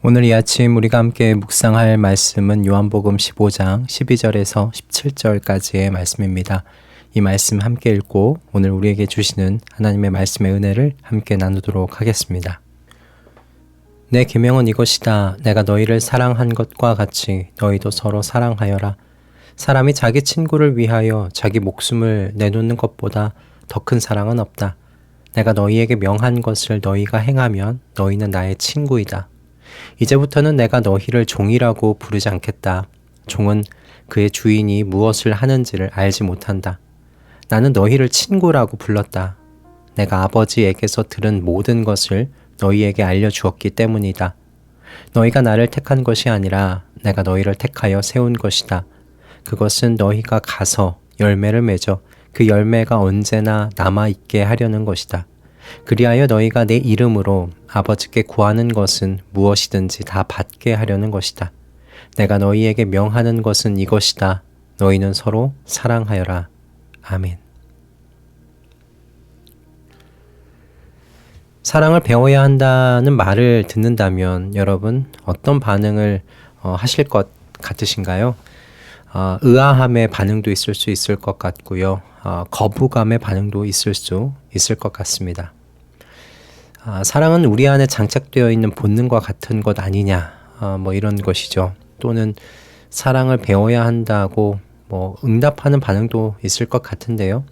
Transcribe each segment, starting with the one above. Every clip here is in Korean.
오늘 이 아침 우리가 함께 묵상할 말씀은 요한복음 15장 12절에서 17절까지의 말씀입니다. 이 말씀 함께 읽고 오늘 우리에게 주시는 하나님의 말씀의 은혜를 함께 나누도록 하겠습니다. 내 계명은 이것이다. 내가 너희를 사랑한 것과 같이 너희도 서로 사랑하여라. 사람이 자기 친구를 위하여 자기 목숨을 내놓는 것보다 더 큰 사랑은 없다. 내가 너희에게 명한 것을 너희가 행하면 너희는 나의 친구이다. 이제부터는 내가 너희를 종이라고 부르지 않겠다. 종은 그의 주인이 무엇을 하는지를 알지 못한다. 나는 너희를 친구라고 불렀다. 내가 아버지에게서 들은 모든 것을 너희에게 알려주었기 때문이다. 너희가 나를 택한 것이 아니라 내가 너희를 택하여 세운 것이다. 그것은 너희가 가서 열매를 맺어 그 열매가 언제나 남아있게 하려는 것이다. 그리하여 너희가 내 이름으로 아버지께 구하는 것은 무엇이든지 다 받게 하려는 것이다. 내가 너희에게 명하는 것은 이것이다. 너희는 서로 사랑하여라. 아멘. 사랑을 배워야 한다는 말을 듣는다면 여러분 어떤 반응을 하실 것 같으신가요? 의아함의 반응도 있을 수 있을 것 같고요. 거부감의 반응도 있을 수 있을 것 같습니다. 사랑은 우리 안에 장착되어 있는 본능과 같은 것 아니냐, 이런 것이죠. 또는 사랑을 배워야 한다고 응답하는 반응도 있을 것 같은데요.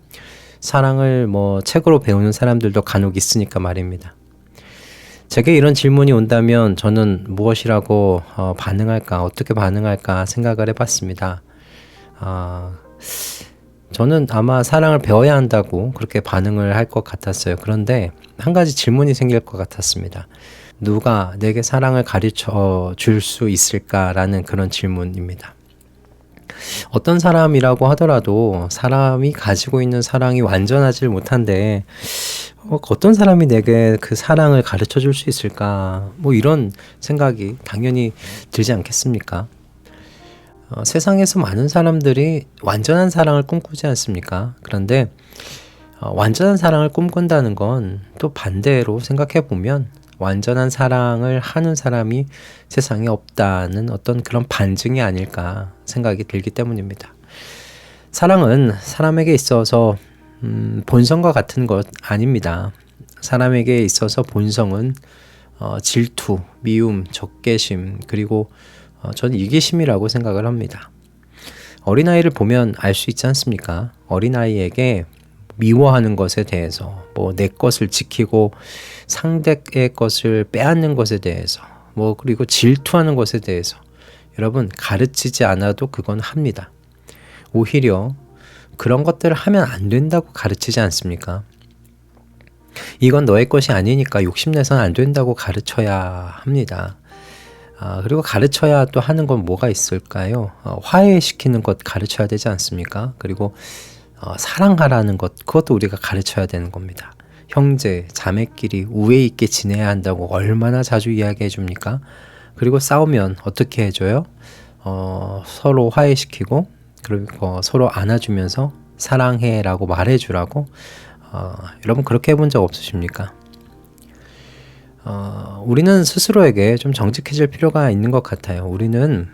사랑을 책으로 배우는 사람들도 간혹 있으니까 말입니다. 제게 이런 질문이 온다면 저는 무엇이라고 반응할까, 어떻게 반응할까 생각을 해봤습니다. 저는 아마 사랑을 배워야 한다고 그렇게 반응을 할 것 같았어요. 그런데 한 가지 질문이 생길 것 같았습니다. 누가 내게 사랑을 가르쳐 줄 수 있을까라는 그런 질문입니다. 어떤 사람이라고 하더라도 사람이 가지고 있는 사랑이 완전하지 못한데 어떤 사람이 내게 그 사랑을 가르쳐 줄 수 있을까? 이런 생각이 당연히 들지 않겠습니까? 세상에서 많은 사람들이 완전한 사랑을 꿈꾸지 않습니까? 그런데 완전한 사랑을 꿈꾼다는 건 또 반대로 생각해 보면 완전한 사랑을 하는 사람이 세상에 없다는 어떤 그런 반증이 아닐까 생각이 들기 때문입니다. 사랑은 사람에게 있어서 본성과 같은 것 아닙니다. 사람에게 있어서 본성은 질투, 미움, 적개심, 그리고 저는 이기심이라고 생각을 합니다. 어린아이를 보면 알 수 있지 않습니까? 어린아이에게 미워하는 것에 대해서, 내 것을 지키고 상대의 것을 빼앗는 것에 대해서, 그리고 질투하는 것에 대해서 여러분 가르치지 않아도 그건 합니다. 오히려 그런 것들을 하면 안 된다고 가르치지 않습니까? 이건 너의 것이 아니니까 욕심내선 안 된다고 가르쳐야 합니다. 그리고 가르쳐야 또 하는 건 뭐가 있을까요? 화해시키는 것 가르쳐야 되지 않습니까? 그리고 사랑하라는 것, 그것도 우리가 가르쳐야 되는 겁니다. 형제, 자매끼리 우애 있게 지내야 한다고 얼마나 자주 이야기해 줍니까? 그리고 싸우면 어떻게 해줘요? 서로 화해시키고 그리고 서로 안아주면서 사랑해 라고 말해주라고. 여러분 그렇게 해본 적 없으십니까? 우리는 스스로에게 좀 정직해질 필요가 있는 것 같아요. 우리는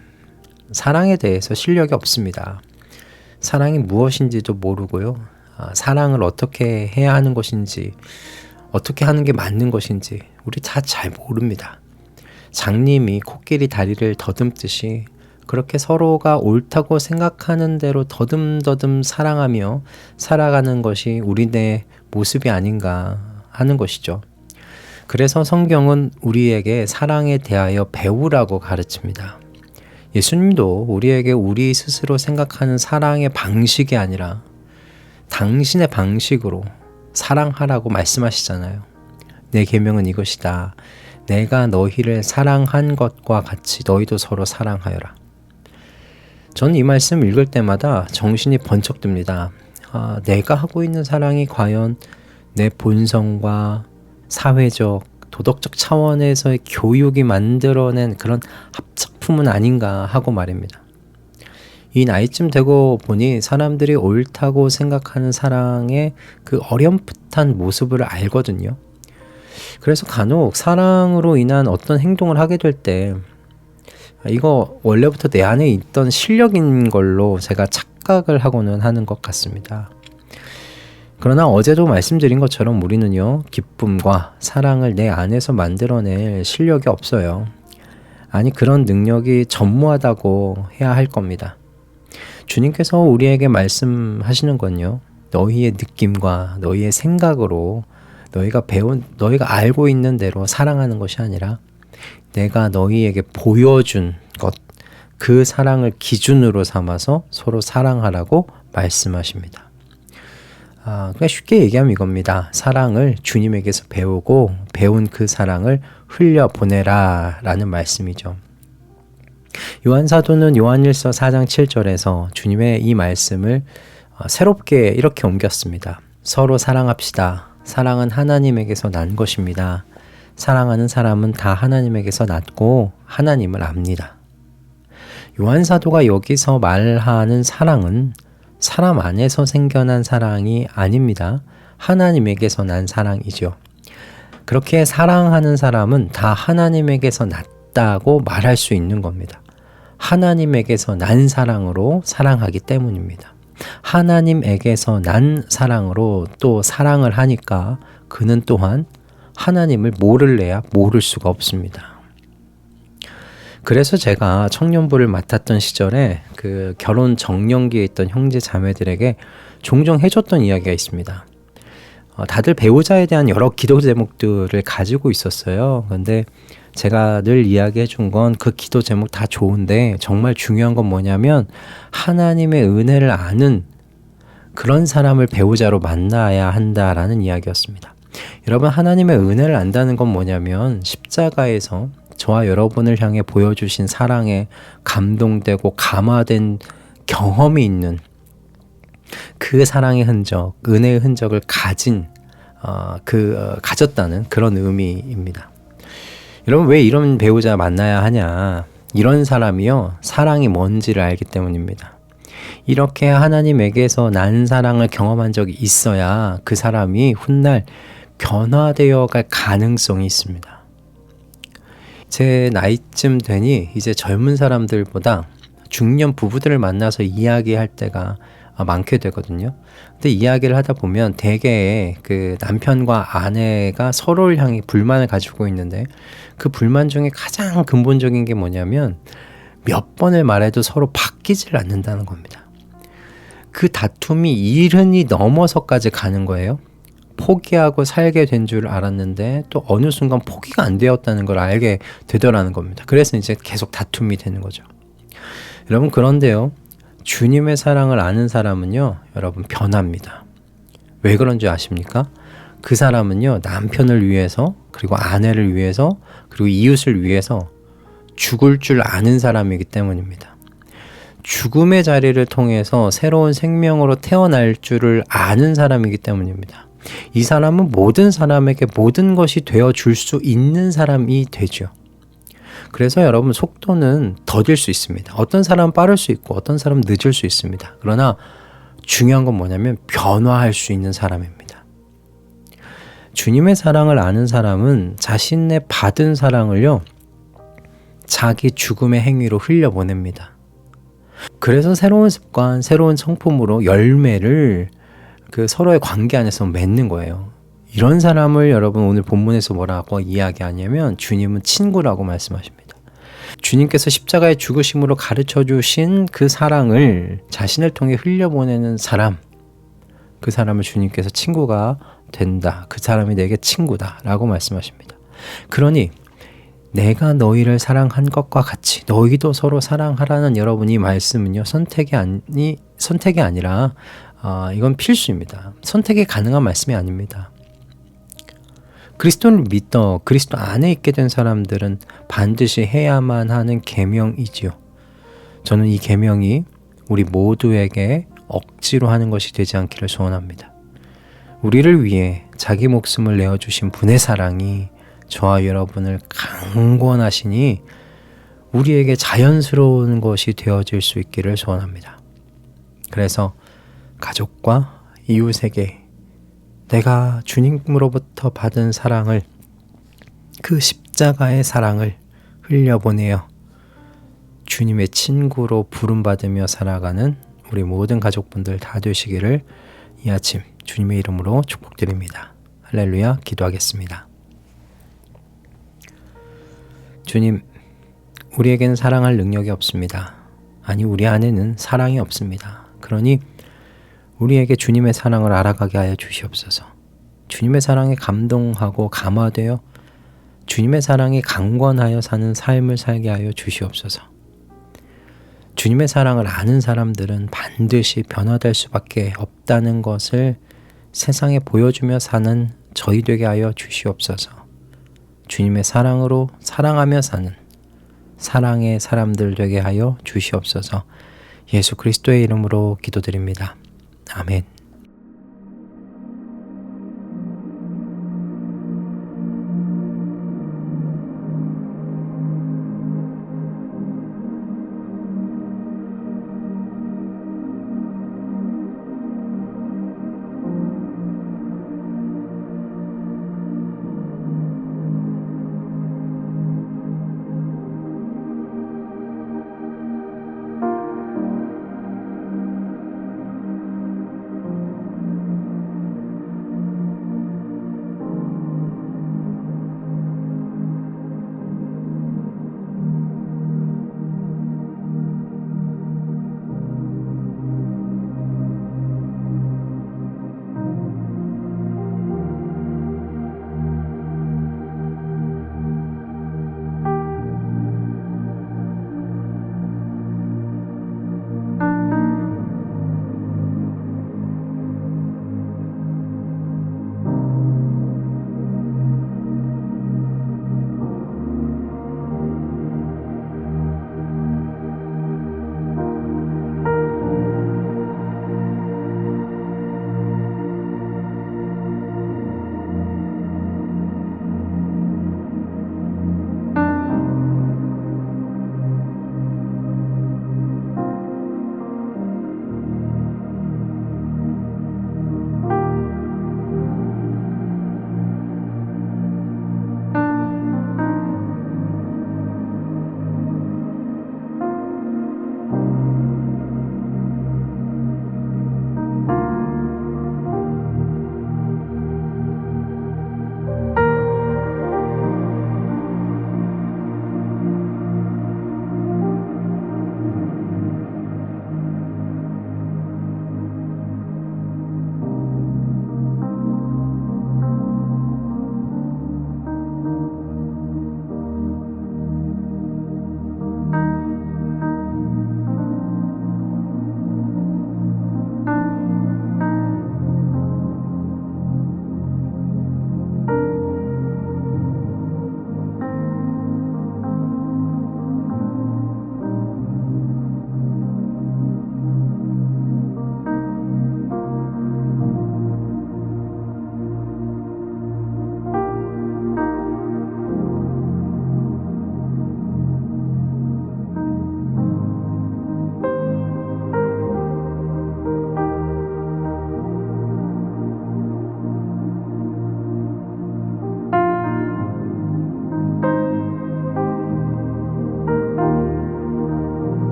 사랑에 대해서 실력이 없습니다. 사랑이 무엇인지도 모르고요. 사랑을 어떻게 해야 하는 것인지, 어떻게 하는 게 맞는 것인지 우리 다 잘 모릅니다. 장님이 코끼리 다리를 더듬듯이 그렇게 서로가 옳다고 생각하는 대로 더듬더듬 사랑하며 살아가는 것이 우리의 모습이 아닌가 하는 것이죠. 그래서 성경은 우리에게 사랑에 대하여 배우라고 가르칩니다. 예수님도 우리에게 우리 스스로 생각하는 사랑의 방식이 아니라 당신의 방식으로 사랑하라고 말씀하시잖아요. 내 계명은 이것이다. 내가 너희를 사랑한 것과 같이 너희도 서로 사랑하여라. 저는 이 말씀 읽을 때마다 정신이 번쩍 듭니다. 내가 하고 있는 사랑이 과연 내 본성과 사회적, 도덕적 차원에서의 교육이 만들어낸 그런 합작품은 아닌가 하고 말입니다. 이 나이쯤 되고 보니 사람들이 옳다고 생각하는 사랑의 그 어렴풋한 모습을 알거든요. 그래서 간혹 사랑으로 인한 어떤 행동을 하게 될 때 이거 원래부터 내 안에 있던 실력인 걸로 제가 착각을 하고는 하는 것 같습니다. 그러나 어제도 말씀드린 것처럼 우리는요, 기쁨과 사랑을 내 안에서 만들어낼 실력이 없어요. 아니, 그런 능력이 전무하다고 해야 할 겁니다. 주님께서 우리에게 말씀하시는 건요, 너희의 느낌과 너희의 생각으로 너희가 알고 있는 대로 사랑하는 것이 아니라 내가 너희에게 보여준 것, 그 사랑을 기준으로 삼아서 서로 사랑하라고 말씀하십니다. 그냥 쉽게 얘기하면 이겁니다. 사랑을 주님에게서 배우고 배운 그 사랑을 흘려보내라 라는 말씀이죠. 요한사도는 요한일서 4장 7절에서 주님의 이 말씀을 새롭게 이렇게 옮겼습니다. 서로 사랑합시다. 사랑은 하나님에게서 난 것입니다. 사랑하는 사람은 다 하나님에게서 났고 하나님을 압니다. 요한사도가 여기서 말하는 사랑은 사람 안에서 생겨난 사랑이 아닙니다. 하나님에게서 난 사랑이죠. 그렇게 사랑하는 사람은 다 하나님에게서 났다고 말할 수 있는 겁니다. 하나님에게서 난 사랑으로 사랑하기 때문입니다. 하나님에게서 난 사랑으로 또 사랑을 하니까 그는 또한 하나님을 모를래야 모를 수가 없습니다. 그래서 제가 청년부를 맡았던 시절에 그 결혼 정년기에 있던 형제 자매들에게 종종 해줬던 이야기가 있습니다. 다들 배우자에 대한 여러 기도 제목들을 가지고 있었어요. 그런데 제가 늘 이야기해 준 건 그 기도 제목 다 좋은데 정말 중요한 건 뭐냐면 하나님의 은혜를 아는 그런 사람을 배우자로 만나야 한다라는 이야기였습니다. 여러분, 하나님의 은혜를 안다는 건 뭐냐면 십자가에서 저와 여러분을 향해 보여주신 사랑에 감동되고 감화된 경험이 있는 그 사랑의 흔적, 은혜의 흔적을 가졌다는 그런 의미입니다. 여러분, 왜 이런 배우자 만나야 하냐? 이런 사람이요, 사랑이 뭔지를 알기 때문입니다. 이렇게 하나님에게서 난 사랑을 경험한 적이 있어야 그 사람이 훗날 변화되어 갈 가능성이 있습니다. 제 나이쯤 되니 이제 젊은 사람들보다 중년 부부들을 만나서 이야기할 때가 많게 되거든요. 근데 이야기를 하다 보면 대개 그 남편과 아내가 서로를 향해 불만을 가지고 있는데 그 불만 중에 가장 근본적인 게 뭐냐면 몇 번을 말해도 서로 바뀌질 않는다는 겁니다. 그 다툼이 일흔이 넘어서까지 가는 거예요. 포기하고 살게 된 줄 알았는데 또 어느 순간 포기가 안 되었다는 걸 알게 되더라는 겁니다. 그래서 이제 계속 다툼이 되는 거죠. 여러분, 그런데요, 주님의 사랑을 아는 사람은요, 여러분, 변합니다. 왜 그런지 아십니까? 그 사람은요, 남편을 위해서, 그리고 아내를 위해서, 그리고 이웃을 위해서 죽을 줄 아는 사람이기 때문입니다. 죽음의 자리를 통해서 새로운 생명으로 태어날 줄을 아는 사람이기 때문입니다. 이 사람은 모든 사람에게 모든 것이 되어줄 수 있는 사람이 되죠. 그래서 여러분, 속도는 더딜 수 있습니다. 어떤 사람은 빠를 수 있고 어떤 사람은 늦을 수 있습니다. 그러나 중요한 건 뭐냐면 변화할 수 있는 사람입니다. 주님의 사랑을 아는 사람은 자신의 받은 사랑을요, 자기 죽음의 행위로 흘려보냅니다. 그래서 새로운 습관, 새로운 성품으로 열매를 그 서로의 관계 안에서 맺는 거예요. 이런 사람을 여러분, 오늘 본문에서 뭐라고 이야기하냐면 주님은 친구라고 말씀하십니다. 주님께서 십자가의 죽으심으로 가르쳐 주신 그 사랑을 자신을 통해 흘려보내는 사람, 그 사람을 주님께서 친구가 된다. 그 사람이 내게 친구다 라고 말씀하십니다. 그러니 내가 너희를 사랑한 것과 같이 너희도 서로 사랑하라는 여러분이 말씀은요, 선택이 아니라 이건 필수입니다. 선택이 가능한 말씀이 아닙니다. 그리스도를 믿어 그리스도 안에 있게 된 사람들은 반드시 해야만 하는 계명이지요. 저는 이 계명이 우리 모두에게 억지로 하는 것이 되지 않기를 소원합니다. 우리를 위해 자기 목숨을 내어주신 분의 사랑이 저와 여러분을 강권하시니 우리에게 자연스러운 것이 되어질 수 있기를 소원합니다. 그래서 가족과 이웃에게 내가 주님으로부터 받은 사랑을 그 십자가의 사랑을 흘려보내어 주님의 친구로 부름받으며 살아가는 우리 모든 가족분들 다 되시기를 이 아침 주님의 이름으로 축복드립니다. 할렐루야. 기도하겠습니다. 주님, 우리에게는 사랑할 능력이 없습니다. 아니, 우리 안에는 사랑이 없습니다. 그러니 우리에게 주님의 사랑을 알아가게 하여 주시옵소서. 주님의 사랑에 감동하고 감화되어 주님의 사랑에 강권하여 사는 삶을 살게 하여 주시옵소서. 주님의 사랑을 아는 사람들은 반드시 변화될 수밖에 없다는 것을 세상에 보여주며 사는 저희 되게 하여 주시옵소서. 주님의 사랑으로 사랑하며 사는 사랑의 사람들 되게 하여 주시옵소서. 예수 그리스도의 이름으로 기도드립니다. 아멘.